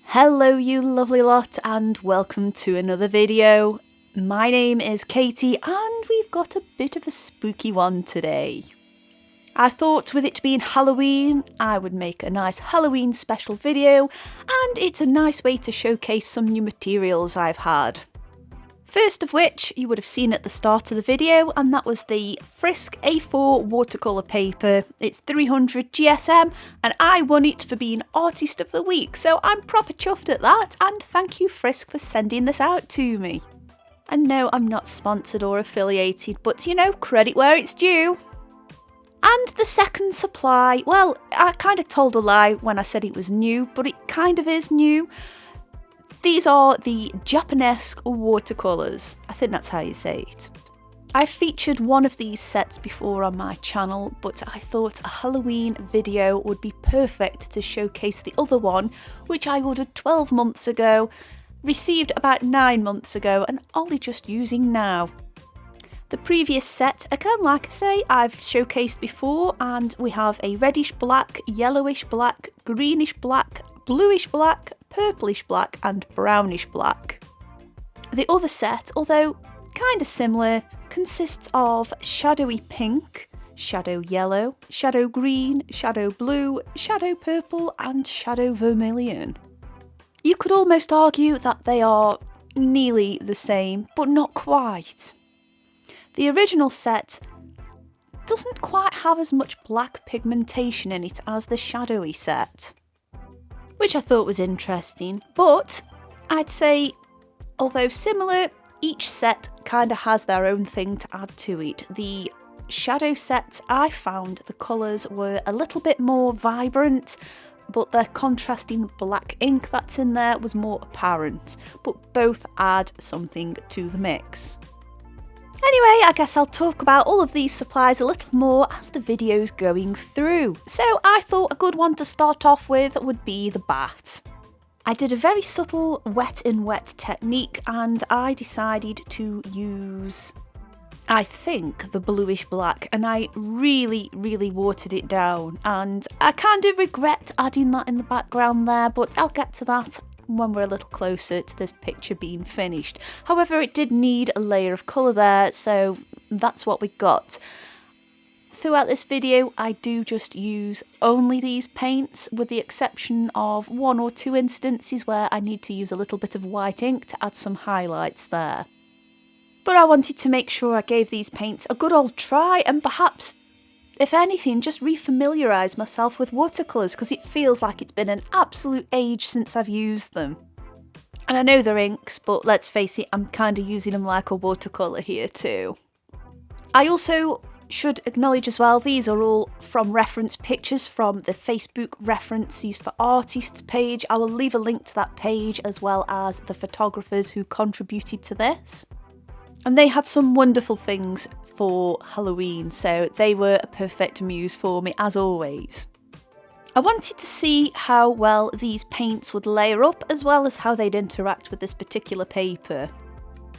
Hello you lovely lot and welcome to another video. My name is Katie and we've got a bit of a spooky one today. I thought with it being Halloween I would make a nice Halloween special video, and it's a nice way to showcase some new materials I've had. First of which you would have seen at the start of the video, and that was the Frisk A4 watercolour paper. It's 300 GSM and I won it for being Artist of the Week, so I'm proper chuffed at that, and thank you Frisk for sending this out to me. And no, I'm not sponsored or affiliated, but you know, credit where it's due. And the second supply, well, I kind of told a lie when I said it was new, but it kind of is new. These are the Japanesque watercolours. I think that's how you say it. I've featured one of these sets before on my channel, but I thought a Halloween video would be perfect to showcase the other one, which I ordered 12 months ago, received about 9 months ago, and only just using now. The previous set, again, like I say, I've showcased before, and we have a reddish black, yellowish black, greenish black, bluish black, purplish black and brownish black. The other set, although kind of similar, consists of shadowy pink, shadow yellow, shadow green, shadow blue, shadow purple and shadow vermilion. You could almost argue that they are nearly the same, but not quite. The original set doesn't quite have as much black pigmentation in it as the shadowy set, which I thought was interesting, but I'd say, although similar, each set kind of has their own thing to add to it. The shadow sets, I found the colours were a little bit more vibrant, but the contrasting black ink that's in there was more apparent, but both add something to the mix. Anyway, I guess I'll talk about all of these supplies a little more as the video's going through. So I thought a good one to start off with would be the bat. I did a very subtle wet in wet technique and I decided to use, I think, the bluish black, and I really watered it down, and I kind of regret adding that in the background there, but I'll get to that when we're a little closer to this picture being finished. However, it did need a layer of colour there, so that's what we got. Throughout this video, I do just use only these paints, with the exception of 1 or 2 instances where I need to use a little bit of white ink to add some highlights there. But I wanted to make sure I gave these paints a good old try, and perhaps, if anything, just refamiliarise myself with watercolours, because it feels like it's been an absolute age since I've used them. And I know they're inks, but let's face it, I'm kind of using them like a watercolour here too. I also should acknowledge as well, these are all from reference pictures from the Facebook References for Artists page. I will leave a link to that page as well as the photographers who contributed to this. And they had some wonderful things for Halloween, so they were a perfect muse for me as always. I wanted to see how well these paints would layer up, as well as how they'd interact with this particular paper.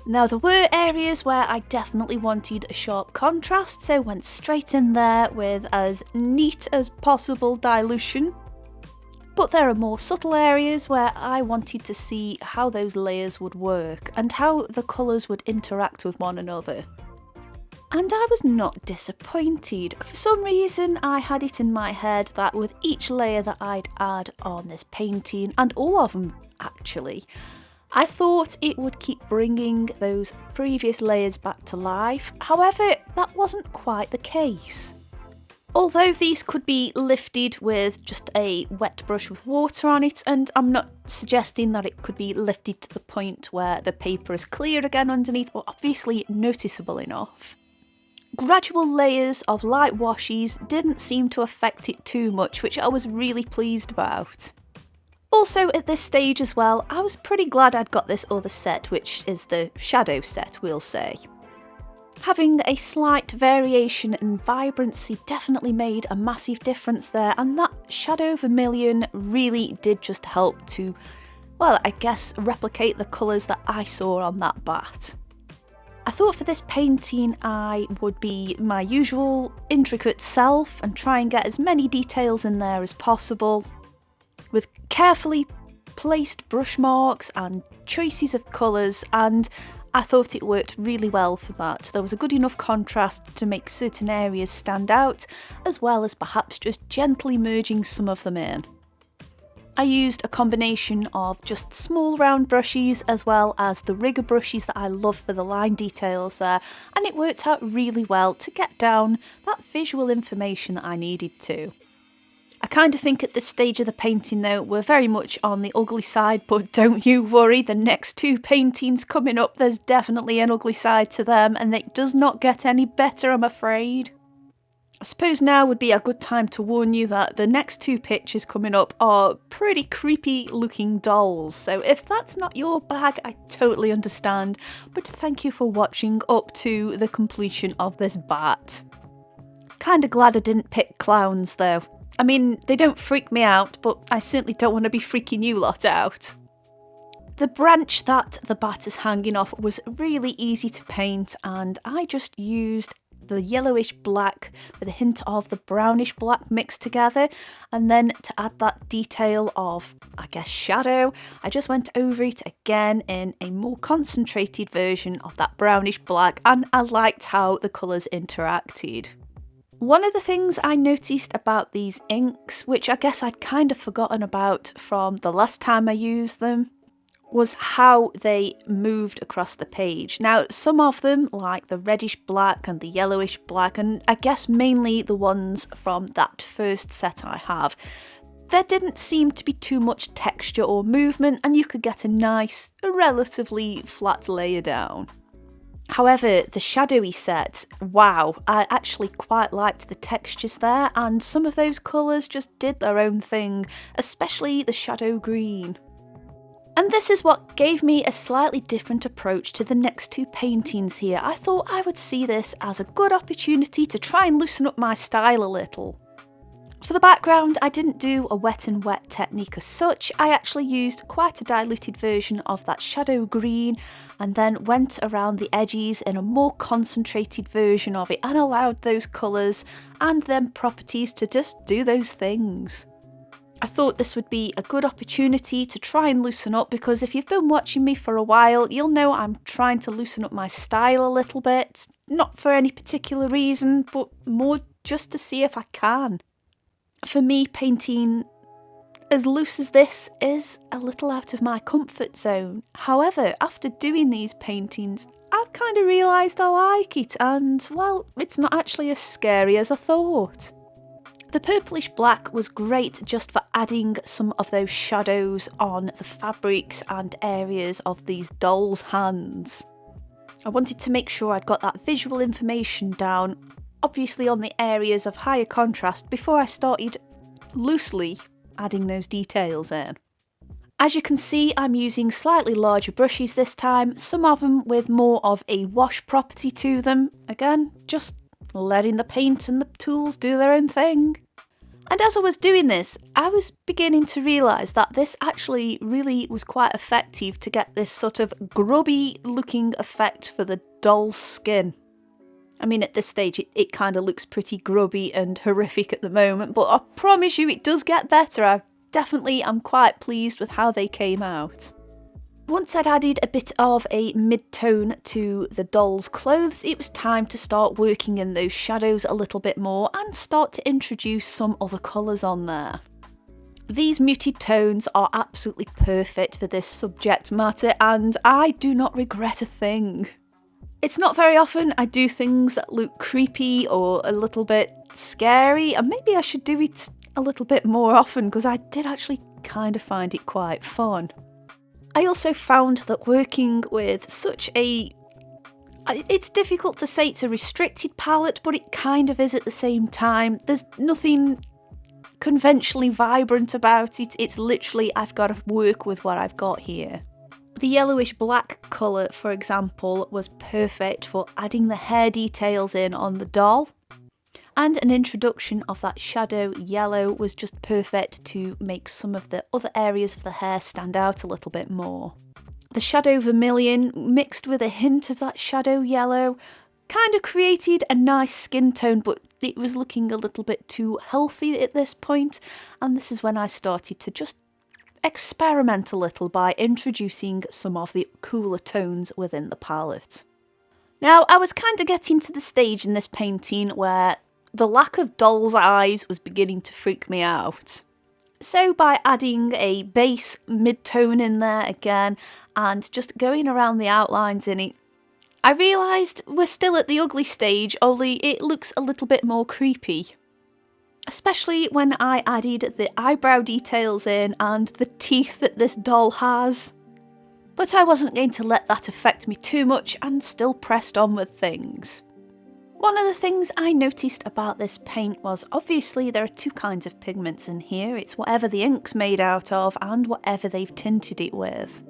Now, there were areas where I definitely wanted a sharp contrast, so went straight in there with as neat as possible dilution. But there are more subtle areas where I wanted to see how those layers would work and how the colours would interact with one another. And I was not disappointed. For some reason I had it in my head that with each layer that I'd add on this painting, and all of them actually, I thought it would keep bringing those previous layers back to life. However, that wasn't quite the case. Although these could be lifted with just a wet brush with water on it, and I'm not suggesting that it could be lifted to the point where the paper is clear again underneath, but obviously noticeable enough. Gradual layers of light washes didn't seem to affect it too much, which I was really pleased about. Also at this stage as well, I was pretty glad I'd got this other set, which is the shadow set, we'll say. Having a slight variation in vibrancy definitely made a massive difference there, and that shadow vermilion really did just help to, well, I guess replicate the colours that I saw on that bat. I thought for this painting I would be my usual intricate self and try and get as many details in there as possible, with carefully placed brush marks and choices of colours, and I thought it worked really well for that. There was a good enough contrast to make certain areas stand out, as well as perhaps just gently merging some of them in. I used a combination of just small round brushes as well as the rigger brushes that I love for the line details there, and it worked out really well to get down that visual information that I needed to. I kind of think at this stage of the painting though, we're very much on the ugly side, but don't you worry, the next two paintings coming up, there's definitely an ugly side to them, and it does not get any better, I'm afraid. I suppose now would be a good time to warn you that the next two pictures coming up are pretty creepy looking dolls, so if that's not your bag, I totally understand, but thank you for watching up to the completion of this bat. Kinda glad I didn't pick clowns though. I mean, they don't freak me out, but I certainly don't want to be freaking you lot out. The branch that the bat is hanging off was really easy to paint, and I just used the yellowish black with a hint of the brownish black mixed together, and then to add that detail of, I guess, shadow, I just went over it again in a more concentrated version of that brownish black, and I liked how the colours interacted. One of the things I noticed about these inks, which I guess I'd kind of forgotten about from the last time I used them, was how they moved across the page. Now, some of them, like the reddish black and the yellowish black, and I guess mainly the ones from that first set I have, there didn't seem to be too much texture or movement, and you could get a nice, relatively flat layer down. However, the shadowy set, wow, I actually quite liked the textures there, and some of those colours just did their own thing, especially the shadow green. And this is what gave me a slightly different approach to the next two paintings here. I thought I would see this as a good opportunity to try and loosen up my style a little. For the background, I didn't do a wet and wet technique as such. I actually used quite a diluted version of that shadow green and then went around the edges in a more concentrated version of it and allowed those colours and them properties to just do those things. I thought this would be a good opportunity to try and loosen up, because if you've been watching me for a while, you'll know I'm trying to loosen up my style a little bit. Not for any particular reason, but more just to see if I can. For me, painting as loose as this is a little out of my comfort zone. However, after doing these paintings, I've kind of realised I like it, and well, it's not actually as scary as I thought. The purplish black was great just for adding some of those shadows on the fabrics and areas of these dolls' hands. I wanted to make sure I'd got that visual information down, obviously on the areas of higher contrast, before I started loosely adding those details in. As you can see, I'm using slightly larger brushes this time, some of them with more of a wash property to them. Again, just letting the paint and the tools do their own thing. And as I was doing this, I was beginning to realise that this actually really was quite effective to get this sort of grubby looking effect for the doll's skin. I mean, at this stage it kind of looks pretty grubby and horrific at the moment, but I promise you it does get better. I definitely am quite pleased with how they came out. Once I'd added a bit of a mid-tone to the doll's clothes, it was time to start working in those shadows a little bit more and start to introduce some other colours on there. These muted tones are absolutely perfect for this subject matter, and I do not regret a thing. It's not very often I do things that look creepy or a little bit scary, and maybe I should do it a little bit more often, because I did actually kind of find it quite fun. I also found that working with such a... it's difficult to say it's a restricted palette, but it kind of is at the same time. There's nothing conventionally vibrant about it. It's literally, I've got to work with what I've got here. The yellowish black colour, for example, was perfect for adding the hair details in on the doll. And an introduction of that shadow yellow was just perfect to make some of the other areas of the hair stand out a little bit more. The shadow vermilion mixed with a hint of that shadow yellow kind of created a nice skin tone, but it was looking a little bit too healthy at this point, and this is when I started to just experiment a little by introducing some of the cooler tones within the palette. Now, I was kind of getting to the stage in this painting where the lack of doll's eyes was beginning to freak me out. So by adding a base mid-tone in there again and just going around the outlines in it, I realised we're still at the ugly stage, only it looks a little bit more creepy. Especially when I added the eyebrow details in and the teeth that this doll has. But I wasn't going to let that affect me too much and still pressed on with things. One of the things I noticed about this paint was obviously there are two kinds of pigments in here. It's whatever the ink's made out of and whatever they've tinted it with.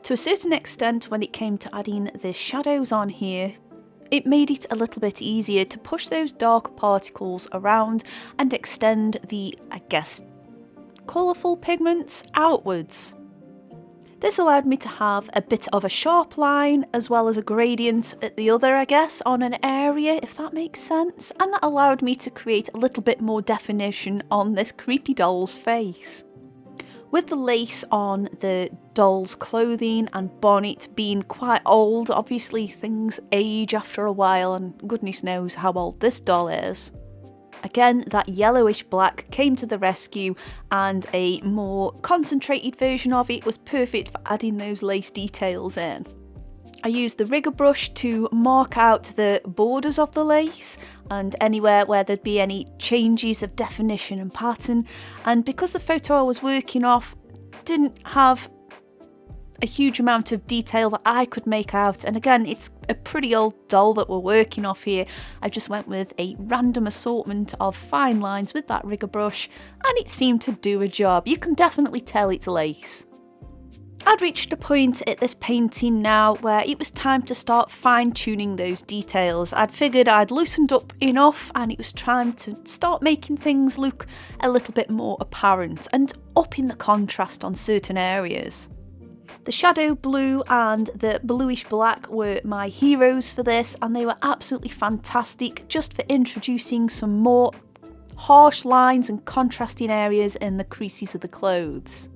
To a certain extent, when it came to adding the shadows on here, it made it a little bit easier to push those dark particles around and extend the, I guess, colourful pigments outwards. This allowed me to have a bit of a sharp line as well as a gradient at the other, I guess, on an area, if that makes sense, and that allowed me to create a little bit more definition on this creepy doll's face. With the lace on the doll's clothing and bonnet being quite old, obviously things age after a while and goodness knows how old this doll is. Again, that yellowish black came to the rescue and a more concentrated version of it was perfect for adding those lace details in. I used the rigger brush to mark out the borders of the lace and anywhere where there'd be any changes of definition and pattern, and because the photo I was working off didn't have a huge amount of detail that I could make out, and again it's a pretty old doll that we're working off here, I just went with a random assortment of fine lines with that rigger brush and it seemed to do a job. You can definitely tell it's lace. I'd reached a point at this painting now where it was time to start fine-tuning those details. I'd figured I'd loosened up enough and it was time to start making things look a little bit more apparent and upping the contrast on certain areas. The shadow blue and the bluish black were my heroes for this, and they were absolutely fantastic just for introducing some more harsh lines and contrasting areas in the creases of the clothes.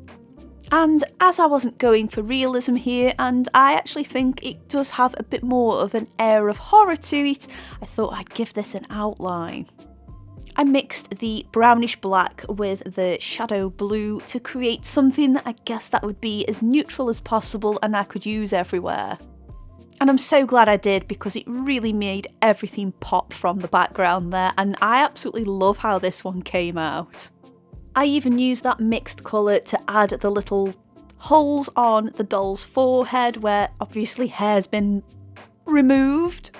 And as I wasn't going for realism here, and I actually think it does have a bit more of an air of horror to it, I thought I'd give this an outline. I mixed the brownish black with the shadow blue to create something I guess that would be as neutral as possible and I could use everywhere. And I'm so glad I did because it really made everything pop from the background there, and I absolutely love how this one came out. I even used that mixed colour to add the little holes on the doll's forehead where obviously hair's been removed.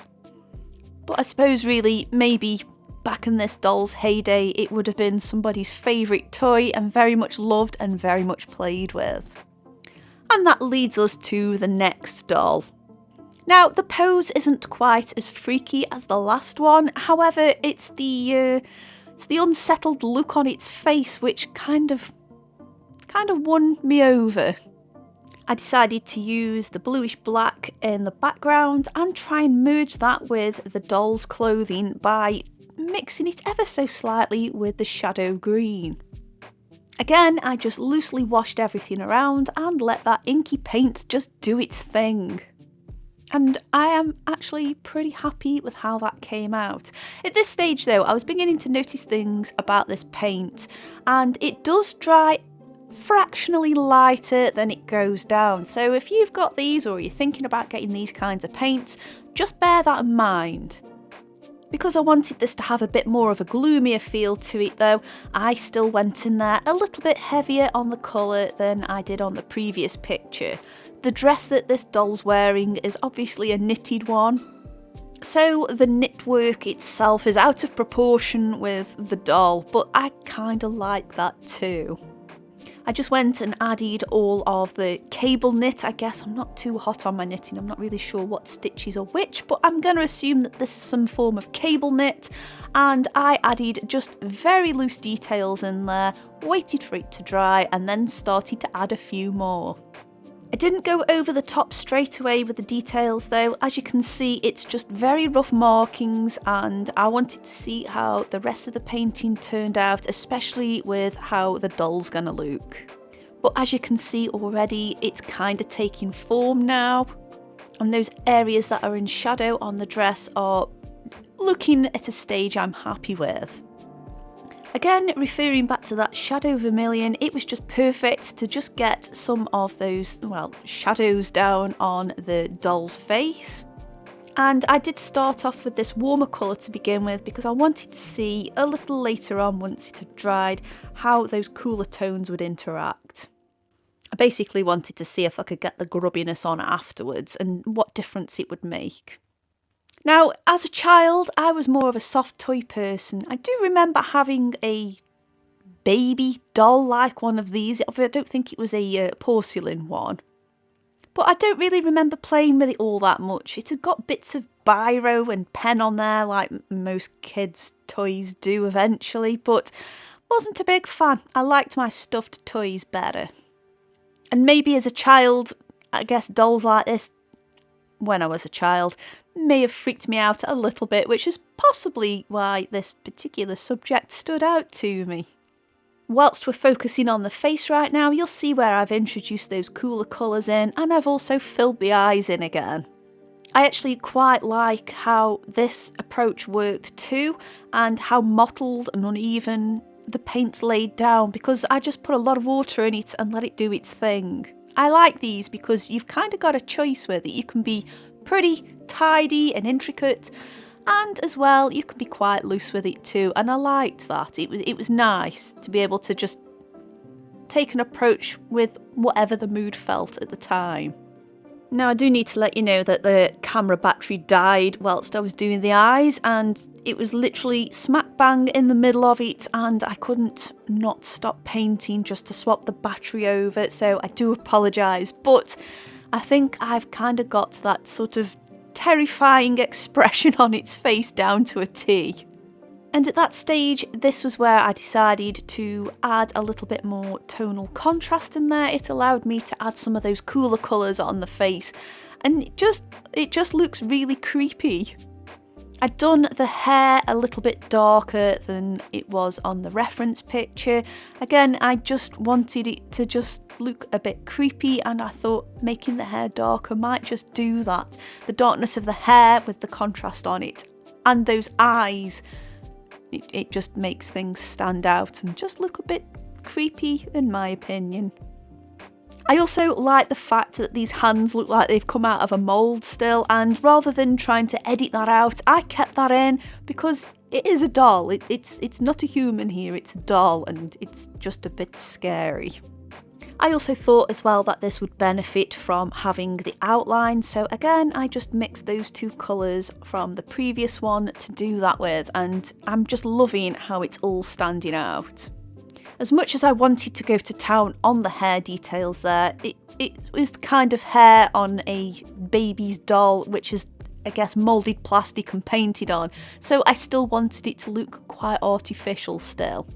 But I suppose really maybe back in this doll's heyday it would have been somebody's favourite toy and very much loved and very much played with. And that leads us to the next doll. Now the pose isn't quite as freaky as the last one, however it's the unsettled look on its face which kind of won me over. I decided to use the bluish black in the background and try and merge that with the doll's clothing by mixing it ever so slightly with the shadow green. Again, I just loosely washed everything around and let that inky paint just do its thing. And I am actually pretty happy with how that came out. At this stage though, I was beginning to notice things about this paint, and it does dry fractionally lighter than it goes down. So if you've got these or you're thinking about getting these kinds of paints, just bear that in mind. Because I wanted this to have a bit more of a gloomier feel to it though, I still went in there a little bit heavier on the colour than I did on the previous picture. The dress that this doll's wearing is obviously a knitted one, so the knitwork itself is out of proportion with the doll, but I kind of like that too. I just went and added all of the cable knit. I guess I'm not too hot on my knitting, I'm not really sure what stitches are which, but I'm going to assume that this is some form of cable knit, and I added just very loose details in there, waited for it to dry and then started to add a few more. I didn't go over the top straight away with the details though. As you can see, it's just very rough markings, and I wanted to see how the rest of the painting turned out, especially with how the doll's gonna look. But as you can see already, it's kind of taking form now. And those areas that are in shadow on the dress are looking at a stage I'm happy with. Again, referring back to that shadow vermilion, it was just perfect to just get some of those, well, shadows down on the doll's face. And I did start off with this warmer colour to begin with because I wanted to see a little later on, once it had dried, how those cooler tones would interact. I basically wanted to see if I could get the grubbiness on afterwards and what difference it would make. Now, as a child, I was more of a soft toy person. I do remember having a baby doll like one of these. I don't think it was a porcelain one. But I don't really remember playing with it all that much. It had got bits of biro and pen on there like most kids' toys do eventually, but wasn't a big fan. I liked my stuffed toys better. And maybe as a child, I guess dolls like this, when I was a child, may have freaked me out a little bit, which is possibly why this particular subject stood out to me. Whilst we're focusing on the face right now, you'll see where I've introduced those cooler colours in, and I've also filled the eyes in again. I actually quite like how this approach worked too, and how mottled and uneven the paint's laid down, because I just put a lot of water in it and let it do its thing. I like these because you've kind of got a choice with it. You can be pretty tidy and intricate, and as well you can be quite loose with it too, and I liked that. It was nice to be able to just take an approach with whatever the mood felt at the time. Now, I do need to let you know that the camera battery died whilst I was doing the eyes, and it was literally smack bang in the middle of it, and I couldn't not stop painting just to swap the battery over, so I do apologise, but I think I've kind of got that sort of terrifying expression on its face down to a T. And at that stage, this was where I decided to add a little bit more tonal contrast in there. It allowed me to add some of those cooler colours on the face, and it just looks really creepy. I'd done the hair a little bit darker than it was on the reference picture. Again, I just wanted it to just look a bit creepy, and I thought making the hair darker might just do that. The darkness of the hair with the contrast on it, and those eyes, it just makes things stand out and just look a bit creepy in my opinion. I also like the fact that these hands look like they've come out of a mould still, and rather than trying to edit that out, I kept that in because it is a doll. It's not a human here, it's a doll, and it's just a bit scary. I also thought as well that this would benefit from having the outline, so again I just mixed those two colours from the previous one to do that with, and I'm just loving how it's all standing out. As much as I wanted to go to town on the hair details there, it was the kind of hair on a baby's doll which is, I guess, moulded plastic and painted on, so I still wanted it to look quite artificial still.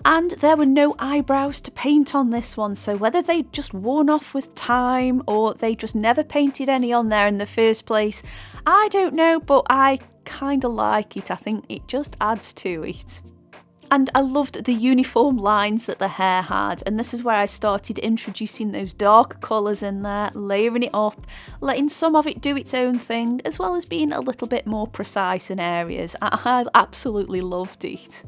And there were no eyebrows to paint on this one, so whether they'd just worn off with time or they just never painted any on there in the first place, I don't know, but I kind of like it. I think it just adds to it. And I loved the uniform lines that the hair had, and this is where I started introducing those darker colours in there, layering it up, letting some of it do its own thing, as well as being a little bit more precise in areas. I absolutely loved it.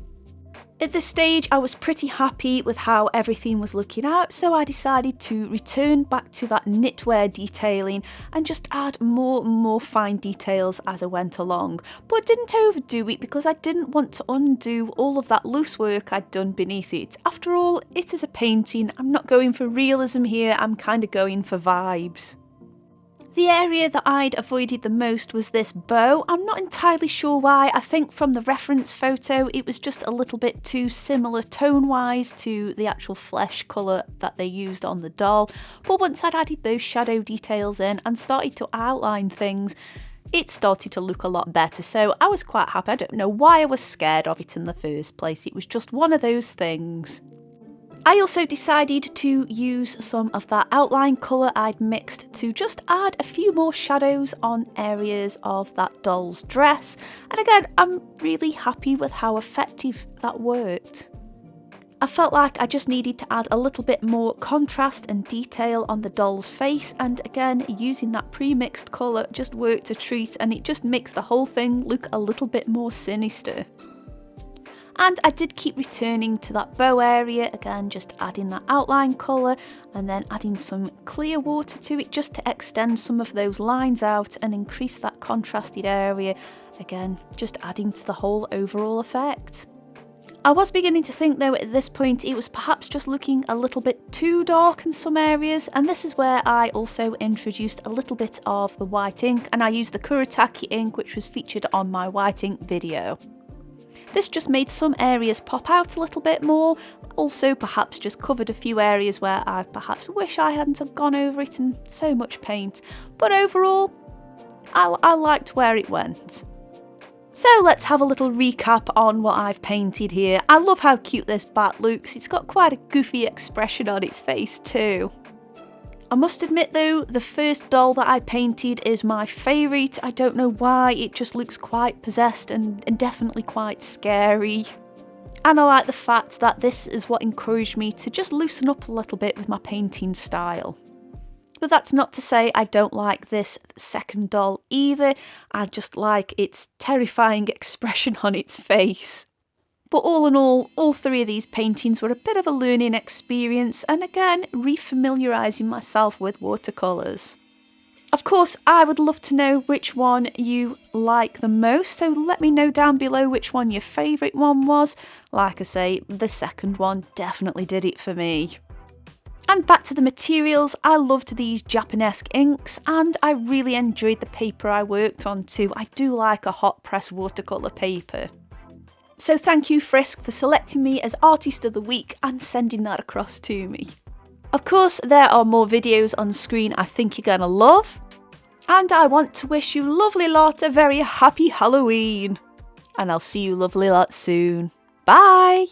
At this stage, I was pretty happy with how everything was looking out, so I decided to return back to that knitwear detailing and just add more and more fine details as I went along. But didn't overdo it because I didn't want to undo all of that loose work I'd done beneath it. After all, it is a painting. I'm not going for realism here, I'm kind of going for vibes. The area that I'd avoided the most was this bow. I'm not entirely sure why. I think from the reference photo it was just a little bit too similar tone-wise to the actual flesh colour that they used on the doll. But once I'd added those shadow details in and started to outline things, it started to look a lot better. So I was quite happy. I don't know why I was scared of it in the first place. It was just one of those things. I also decided to use some of that outline colour I'd mixed to just add a few more shadows on areas of that doll's dress, and again I'm really happy with how effective that worked. I felt like I just needed to add a little bit more contrast and detail on the doll's face, and again, using that pre-mixed colour just worked a treat, and it just makes the whole thing look a little bit more sinister. And I did keep returning to that bow area, again just adding that outline colour and then adding some clear water to it just to extend some of those lines out and increase that contrasted area, again just adding to the whole overall effect. I was beginning to think though at this point it was perhaps just looking a little bit too dark in some areas, and this is where I also introduced a little bit of the white ink, and I used the Kuretake ink which was featured on my white ink video. This just made some areas pop out a little bit more, also perhaps just covered a few areas where I perhaps wish I hadn't have gone over it in so much paint, but overall I liked where it went. So let's have a little recap on what I've painted here. I love how cute this bat looks, it's got quite a goofy expression on its face too. I must admit though, the first doll that I painted is my favourite. I don't know why, it just looks quite possessed and definitely quite scary. And I like the fact that this is what encouraged me to just loosen up a little bit with my painting style. But that's not to say I don't like this second doll either, I just like its terrifying expression on its face. But all in all three of these paintings were a bit of a learning experience, and again, refamiliarising myself with watercolours. Of course, I would love to know which one you like the most, so let me know down below which one your favourite one was. Like I say, the second one definitely did it for me. And back to the materials, I loved these Japanesque inks, and I really enjoyed the paper I worked on too. I do like a hot press watercolour paper. So thank you Frisk for selecting me as Artist of the Week and sending that across to me. Of course there are more videos on screen I think you're gonna love, and I want to wish you lovely lot a very happy Halloween, and I'll see you lovely lot soon. Bye!